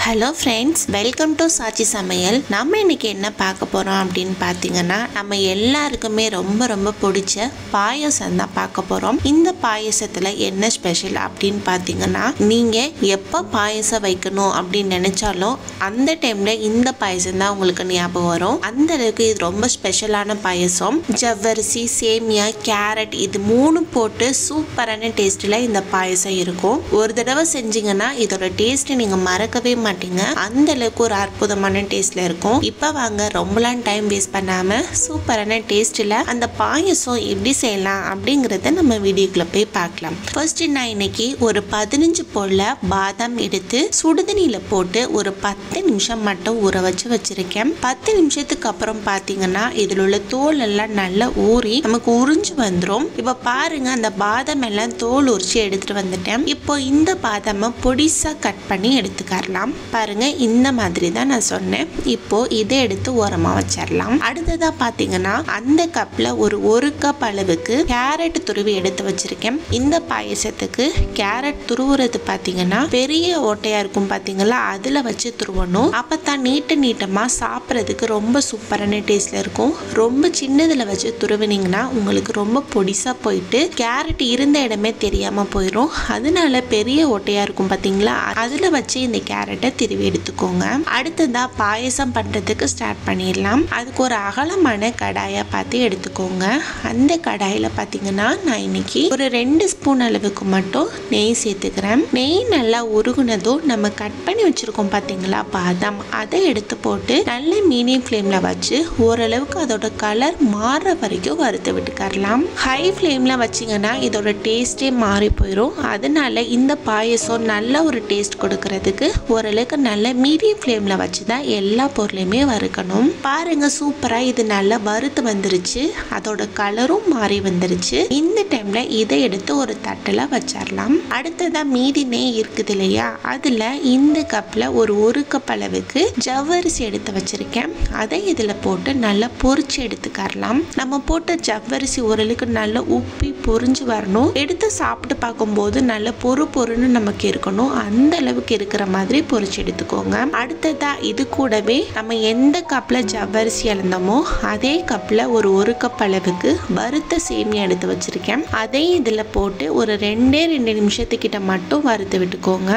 Hello friends, welcome to சாச்சி சமையல். நம்ம இன்னைக்கு என்ன பார்க்க போகிறோம் அப்படின்னு பார்த்தீங்கன்னா, நம்ம எல்லாருக்குமே ரொம்ப ரொம்ப பிடிச்ச பாயசம் தான் பார்க்க போகிறோம். இந்த பாயசத்தில் என்ன ஸ்பெஷல் அப்படின்னு பார்த்தீங்கன்னா, நீங்கள் எப்போ பாயசம் வைக்கணும் அப்படின்னு நினச்சாலும் அந்த டைமில் இந்த பாயசம் தான் உங்களுக்கு ஞாபகம் வரும். அந்த அளவுக்கு இது ரொம்ப ஸ்பெஷலான பாயசம். ஜவ்வரிசி, சேமியா, கேரட் இது மூணு போட்டு சூப்பரான டேஸ்ட்டில் இந்த பாயசம் இருக்கும். ஒரு தடவை செஞ்சீங்கன்னா இதோட டேஸ்ட்டை நீங்கள் மறக்கவே மாட்டீங்க. அந்த அளவுக்கு ஒரு அற்புதமான டேஸ்ட்ல இருக்கும். இப்ப வாங்க ரொம்பலாம் டைம் வேஸ்ட் பண்ணாம சூப்பரான டேஸ்ட்ல அந்த பாயசம் எப்படி செய்யலாம் அப்படிங்கறத நம்ம வீடியோக்குள்ள போய் பார்க்கலாம். ஃபர்ஸ்ட் நான் இன்னைக்கு ஒரு 15 போல பாதாம் எடுத்து சுடுதண்ணில போட்டு ஒரு 10 நிமிஷம் மட்டும் ஊற வச்சிருக்கேன். 10 நிமிஷத்துக்கு அப்புறம் பாத்தீங்கன்னா இதுல உள்ள தோல் எல்லாம் நல்லா ஊறி நமக்கு உறிஞ்சு வந்துடும். இப்ப பாருங்க, அந்த பாதாம் எல்லாம் தோல் உரிச்சு எடுத்துட்டு வந்துட்டேன். இப்போ இந்த பாதாமை பொடிசா கட் பண்ணி எடுத்துக்கலாம். பாருங்க, இந்த மாதிரி தான் நான் சொன்னேன். இப்போ இதை எடுத்து ஓரமா வச்சிடலாம். அடுத்ததா பாத்தீங்கன்னா அந்த கப்ல ஒரு கப் அளவுக்கு கேரட் துருவி எடுத்து வச்சிருக்கேன். இந்த பாயசத்துக்கு கேரட் துருவுறது பாத்தீங்கன்னா பெரிய ஓட்டையா இருக்கும் பாத்தீங்களா, அதுல வச்சு துருவணும். அப்பதான் நீட்டமா சாப்பிட்றதுக்கு ரொம்ப சூப்பரான டேஸ்ட்ல இருக்கும். ரொம்ப சின்னதுல வச்சு துருவினீங்கன்னா உங்களுக்கு ரொம்ப பொடிசா போயிட்டு கேரட் இருந்த இடமே தெரியாம போயிடும். அதனால பெரிய ஓட்டையா இருக்கும் பாத்தீங்களா, அதுல வச்சு இந்த கேரட்டை திருவி எடுத்துக்கோங்க. அடுத்ததா பாயசம் பண்றதுக்கு ஸ்டார்ட் பண்ணிடலாம். அதுக்கு ஒரு அகலமான கடாயை பார்த்து எடுத்துக்கோங்க. அந்த கடாயில பாத்தீங்கன்னா நான் இன்னைக்கு ஒரு 2 ஸ்பூன் அளவுக்கு மட்டும் நெய் சேர்த்துக்கிறேன். நெய் நல்லா உருகுனதும் நம்ம கட் பண்ணி வச்சிருக்கோம் பாத்தீங்களா பாதாம், அதை எடுத்து போட்டு நல்ல மீடியம் ஃப்ளேம்ல வச்சு ஓரளவுக்கு அதோட கலர் மாற வரைக்கும் வறுத்து விட்டுக்கலாம். ஹை ஃப்ளேம்ல வச்சீங்கன்னா இதோட டேஸ்டே மாறி போயிடும். அதனால இந்த பாயசம் நல்ல ஒரு டேஸ்ட் கொடுக்கறதுக்கு ஓரளவுக்கு நல்ல மீடியம் ஃப்ளேம்ல வச்சுதான் எல்லா பொருளையுமே வறுக்கணும். பாருங்க, சூப்பரா இது நல்லா வறுத்து வந்துருச்சு. அதோட கலரும் மாறி வந்துருச்சு. இந்த டைம்ல இதை எடுத்து ஒரு தட்டுல வச்சிடலாம். அடுத்ததா மீதி நெய் இருக்குது இல்லையா, அதுல இந்த கப்ல ஒரு கப் அளவுக்கு ஜவ்வரிசி எடுத்து வச்சிருக்கேன். அதை இதுல போட்டு நல்லா பொரிச்சு எடுத்துக்கலாம். நம்ம போட்ட ஜவ்வரிசி ஓரளவுக்கு நல்லா உப்பி பொரிஞ்சு வரணும். எடுத்து சாப்பிட்டு பார்க்கும்போது நல்ல பொறுன்னு நமக்கு இருக்கணும். அந்த அளவுக்கு இருக்கிற மாதிரி பொரிச்சு எடுத்துக்கோங்க. அடுத்ததா இது கூடவே நம்ம எந்த கப்ல ஜவ்வரிசி அளந்தோமோ அதே கப்ல ஒரு கப் அளவுக்கு வறுத்த சேமியா எடுத்து வச்சிருக்கேன். அதை இதுல போட்டு ஒரு 2 நிமிஷத்துக்கிட்ட மட்டும் வறுத்து விட்டுக்கோங்க.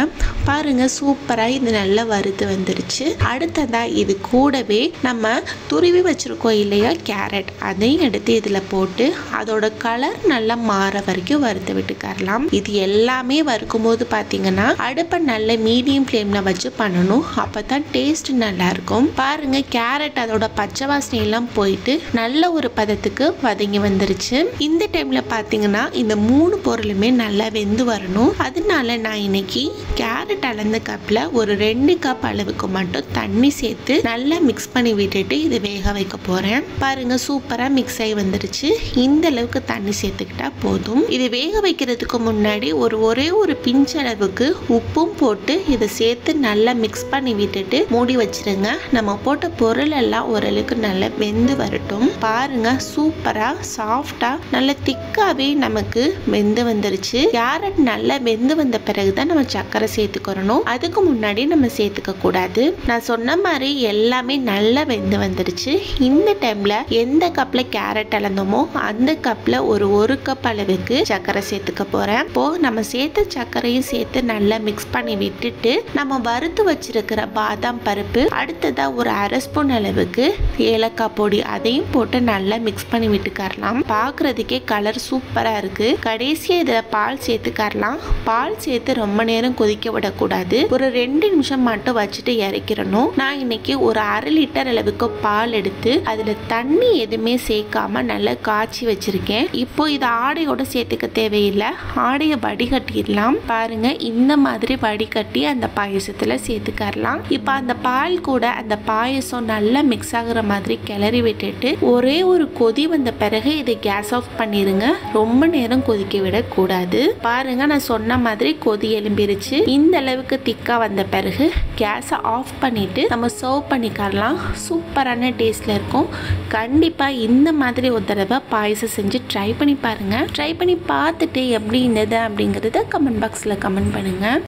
பாருங்க, சூப்பரா இது நல்லா வறுத்து வந்துருச்சு. அடுத்ததா இது கூடவே நம்ம துருவி வச்சிருக்கோம் இல்லையா கேரட், அதையும் எடுத்து இதுல போட்டு அதோட கலர் நல்லா மாற வரைக்கும் வறுத்து விட்டுக்கலாம். இது எல்லாமே வறுக்கும் போது பாத்தீங்கன்னா அடுப்பை நல்ல மீடியம் ஃப்ளேம்ல வச்சு பண்ணணும். அப்பதான் டேஸ்ட் நல்லா இருக்கும். பாருங்க, கேரட் அதோட பச்சை வாசனை எல்லாம் போயிட்டு நல்ல ஒரு பதத்துக்கு வதங்கி வந்துருச்சு. இந்த டைம்ல பாத்தீங்கன்னா இந்த 3 பொருளுமே நல்லா வெந்து வரணும். அதனால நான் இன்னைக்கு கேரட் அளந்த கப்ல ஒரு 2 கப் அளவுக்கு மட்டும் தண்ணி சேர்த்து நல்லா மிக்ஸ் பண்ணி விட்டுட்டு இது வேக வைக்க போறேன். பாருங்க, சூப்பரா மிக்ஸ் ஆகி வந்துருச்சு. இந்த அளவுக்கு தண்ணி சேர்த்துக்கிட்டா போதும். இது வேக வைக்கிறதுக்கு முன்னாடி ஒரே ஒரு பிஞ்ச் அளவுக்கு உப்பும் போட்டு இதை சேர்த்து நல்லா மிக்ஸ் பண்ணி விட்டுட்டு மூடி வச்சிருங்க. நம்ம போட்ட பொருள் எல்லாம் ஓரளவுக்கு நல்லா வெந்து வரட்டும். பாருங்க, சூப்பரா சாஃப்டா நல்ல திக்காவே நமக்கு வெந்து வந்துருச்சு. கேரட் நல்லா வெந்து வந்த பிறகுதான் நம்ம சர்க்கரை சேர்த்துக்கணும். அதுக்கு முன்னாடி நம்ம சேர்த்துக்க கூடாது. நான் சொன்ன மாதிரி எல்லாமே நல்லா வெந்து வந்துருச்சு. இந்த டைம்ல எந்த கப்ல கேரட் அளந்தோமோ அந்த கப்ல ஒரு கப் அளவுக்கு சர்க்கரை சேர்த்துக்க போறேன். இப்போ நம்ம சேர்த்த சர்க்கரையும் சேர்த்து நல்லா மிக்ஸ் பண்ணி விட்டுட்டு நம்ம வறுத்து வச்சிருக்கிற பாதாம் பருப்பு, அடுத்ததா ஒரு அரை ஸ்பூன் அளவுக்கு ஏலக்காய் பொடி, அதையும் போட்டு நல்லா மிக்ஸ் பண்ணி விட்டுக்கலாம். பாக்குறதுக்கே கலர் சூப்பரா இருக்கு. கடைசியா இதை பால் சேர்த்துக்கலாம். பால் சேர்த்து ரொம்ப நேரம் கொதிக்க விடக்கூடாது. ஒரு 2 நிமிஷம் மட்டும் வச்சுட்டு இறக்கிடணும். நான் இன்னைக்கு ஒரு அரை லிட்டர் அளவுக்கு பால் எடுத்து அதுல தண்ணி எதுவுமே சேர்க்காம நல்லா காய்ச்சி வச்சிருக்கேன். இப்போ இதை ஆடையோட சேர்த்துக்க தேவையில்லை. ஆடையை வடிகட்டிடலாம். பாருங்க, இந்த மாதிரி வடிகட்டி அந்த பாயசத்துல சேர்த்துக்கலாம். இப்ப அந்த பால் கூட அந்த பாயசம் நல்லா மிக்ஸ் ஆகுற மாதிரி கிளறி விட்டுட்டு ஒரு கொதி வந்த பிறகு இதை கேஸ் ஆஃப் பண்ணிருங்க. ரொம்ப நேரம் கொதிக்க விடக்கூடாது. பாருங்க, நான் சொன்ன மாதிரி கொதி எழும்பிருச்சு. இந்த அளவுக்கு திக்கா வந்த பிறகு கேஸை ஆஃப் பண்ணிட்டு நம்ம சர்வ் பண்ணிக்கலாம். சூப்பரான டேஸ்ட்ல இருக்கும். கண்டிப்பா இந்த மாதிரி ஒரு தடவை பாயசம் செஞ்சு ட்ரை பண்ணி பாருங்க. ட்ரை பண்ணி பார்த்துட்டு எப்படி இருந்தது அப்படிங்கறத கமெண்ட் பாக்ஸ்ல கமெண்ட் பண்ணுங்க.